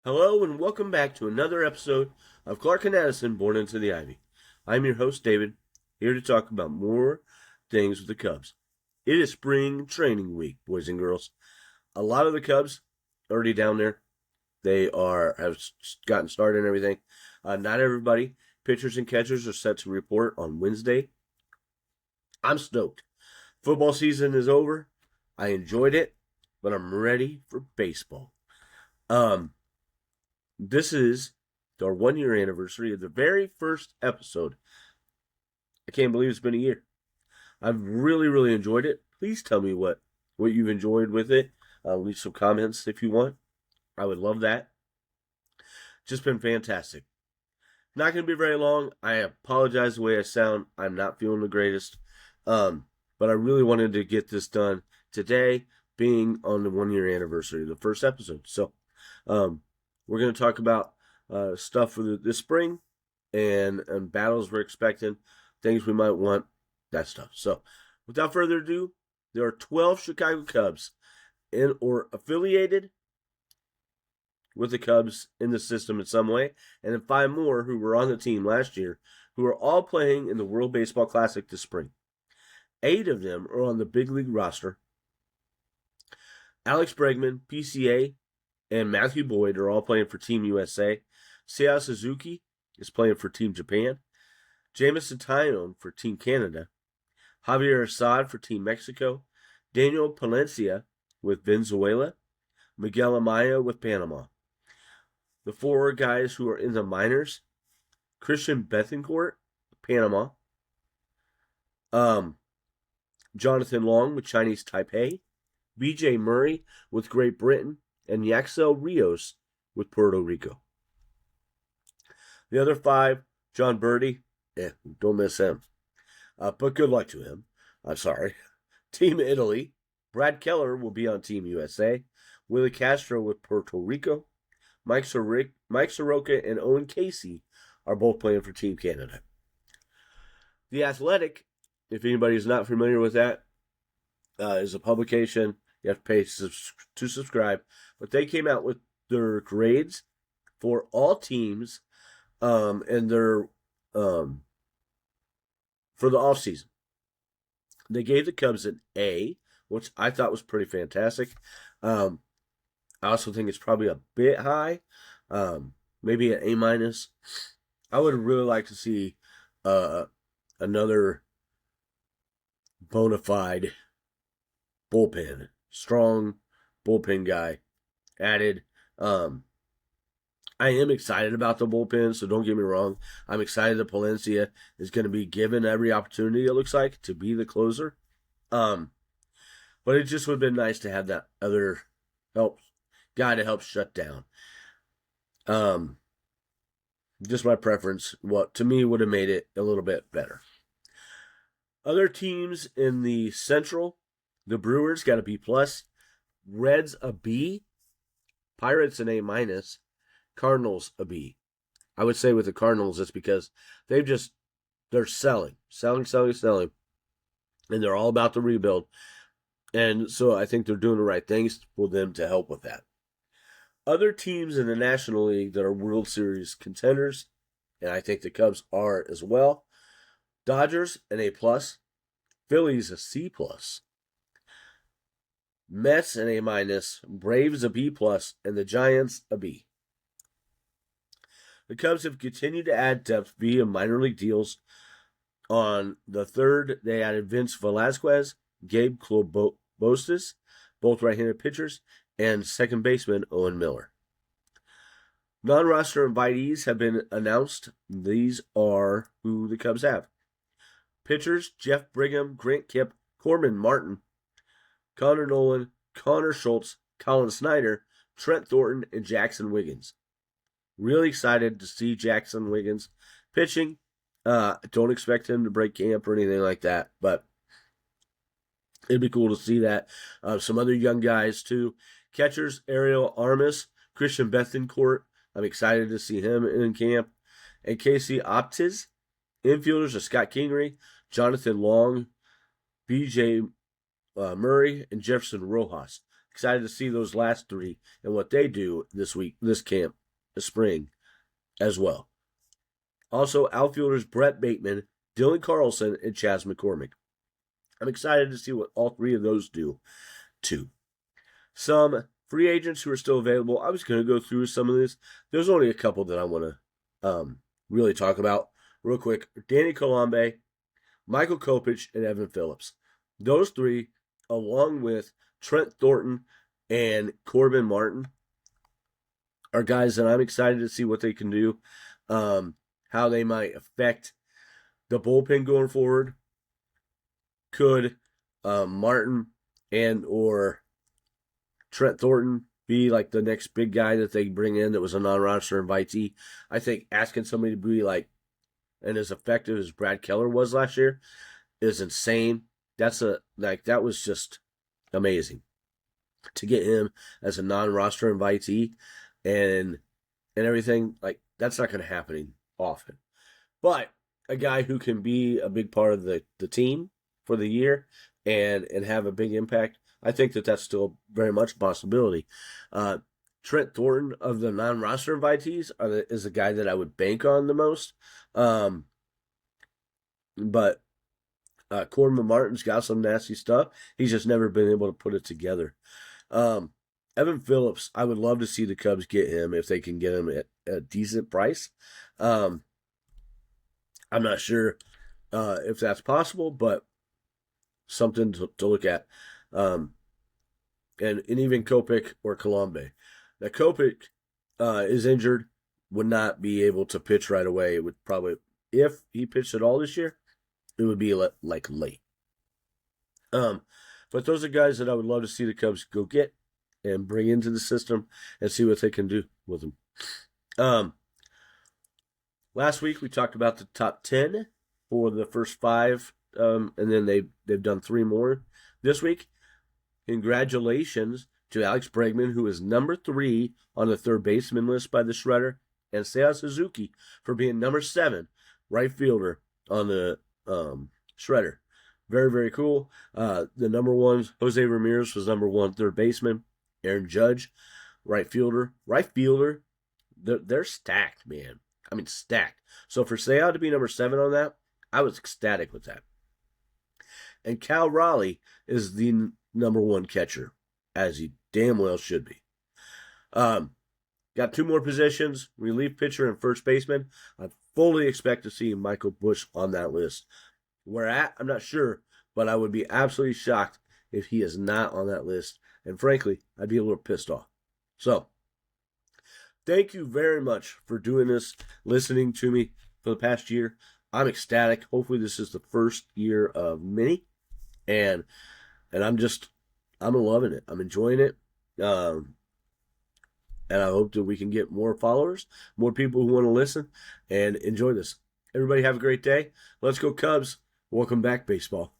Hello and welcome back to another episode of Clark and Addison, Born into the Ivy. I'm your host, David, here to talk about more things with the Cubs. It is spring training week, boys and girls. A lot of the Cubs already down there. They have gotten started and everything. Not everybody. Pitchers and catchers are set to report on Wednesday. I'm stoked. Football season is over. I enjoyed it, but I'm ready for baseball. This is our 1 year anniversary of the very first episode. I can't believe it's been a year. I've really enjoyed it. Please tell me what you've enjoyed with it. Leave some comments if you want. I would love that. Just been fantastic. Not going to be very long. I apologize the way I sound. I'm not feeling the greatest. But I really wanted to get this done today, being on the 1 year anniversary of the first episode. So, we're going to talk about stuff for this spring and battles we're expecting, things we might want, that stuff. So, without further ado, there are 12 Chicago Cubs in or affiliated with the Cubs in the system in some way, and then 5 more who were on the team last year who are all playing in the World Baseball Classic this spring. 8 of them are on the big league roster. Alex Bregman, PCA, and Matthew Boyd are all playing for Team USA. Seiya Suzuki is playing for Team Japan. Jameson Taillon for Team Canada. Javier Assad for Team Mexico. Daniel Palencia with Venezuela. Miguel Amaya with Panama. The 4 guys who are in the minors: Christian Bethencourt, Panama. Jonathan Long with Chinese Taipei. BJ Murray with Great Britain. And Yaxel Rios with Puerto Rico. The other 5, John Birdie, don't miss him. But good luck to him. I'm sorry. Team Italy, Brad Keller will be on Team USA. Willie Castro with Puerto Rico. Mike Soroka and Owen Casey are both playing for Team Canada. The Athletic, if anybody is not familiar with that, is a publication. You have to pay to subscribe. But they came out with their grades for all teams and their for the offseason. They gave the Cubs an A, which I thought was pretty fantastic. I also think it's probably a bit high, maybe an A minus. I would really like to see another bona fide bullpen, strong bullpen guy added. I am excited about the bullpen, so don't get me wrong. I'm excited that Palencia is going to be given every opportunity, it looks like, to be the closer. But it just would have been nice to have that other guy to help shut down. Just my preference. What to me would have made it a little bit better. Other teams in the Central: the Brewers got a B+, Reds a B, Pirates an A-, Cardinals a B. I would say with the Cardinals, it's because they're selling, and they're all about the rebuild. And so I think they're doing the right things for them to help with that. Other teams in the National League that are World Series contenders, and I think the Cubs are as well: Dodgers an A+, Phillies a C+, Mets an A-, Braves a B+, and the Giants a B. The Cubs have continued to add depth via minor league deals. On the 3rd, they added Vince Velasquez, Gabe Klobostis, both right-handed pitchers, and second baseman Owen Miller. Non-roster invitees have been announced. These are who the Cubs have: pitchers Jeff Brigham, Grant Kipp, Corbin Martin, Connor Nolan, Connor Schultz, Colin Snyder, Trent Thornton, and Jackson Wiggins. Really excited to see Jackson Wiggins pitching. Don't expect him to break camp or anything like that, but it'd be cool to see that. Some other young guys, too. Catchers, Ariel Armas, Christian Bethencourt. I'm excited to see him in camp. And Casey Optiz. Infielders are Scott Kingery, Jonathan Long, BJ Murray, and Jefferson Rojas. Excited to see those last three and what they do this week, this camp, this spring as well. Also, outfielders Brett Bateman, Dylan Carlson, and Chas McCormick. I'm excited to see what all three of those do, too. Some free agents who are still available. I was going to go through some of this. There's only a couple that I want to really talk about real quick. Danny Colombe, Michael Kopech, and Evan Phillips. Those three, along with Trent Thornton and Corbin Martin, are guys that I'm excited to see what they can do, how they might affect the bullpen going forward. Could Martin and or Trent Thornton be like the next big guy that they bring in that was a non-roster invitee? I think asking somebody to be like and as effective as Brad Keller was last year is insane. That was just amazing to get him as a non-roster invitee and everything. Like, that's not going to happen often. But a guy who can be a big part of the team for the year and have a big impact, I think that's still very much a possibility. Trent Thornton of the non-roster invitees is the guy that I would bank on the most. But Corbin Martin's got some nasty stuff. He's just never been able to put it together. Evan Phillips, I would love to see the Cubs get him if they can get him at a decent price. I'm not sure if that's possible, but something to look at. And even Kopech or Colombe. Now, Kopech is injured, would not be able to pitch right away. It would probably, if he pitched at all this year, it would be like late. But those are guys that I would love to see the Cubs go get and bring into the system and see what they can do with them. Last week we talked about the top 10 for the first 5, and then they've done 3 more this week. Congratulations to Alex Bregman, who is number 3 on the third baseman list by the Shredder, and Seiya Suzuki for being number 7 right fielder on the Shredder. Very, very cool. The number 1, Jose Ramirez, was number 1 third baseman. Aaron Judge, right fielder. They're stacked, man. I mean, stacked. So for Seiya to be number 7 on that, I was ecstatic with that. And Cal Raleigh is the number 1 catcher, as he damn well should be. Got 2 more positions, relief pitcher and first baseman. I fully expect to see Michael Busch on that list. Where at, I'm not sure, but I would be absolutely shocked if he is not on that list. And frankly, I'd be a little pissed off. So, thank you very much for doing this, listening to me for the past year. I'm ecstatic. Hopefully this is the first year of many. And I'm loving it. I'm enjoying it. And I hope that we can get more followers, more people who want to listen and enjoy this. Everybody have a great day. Let's go Cubs. Welcome back, baseball.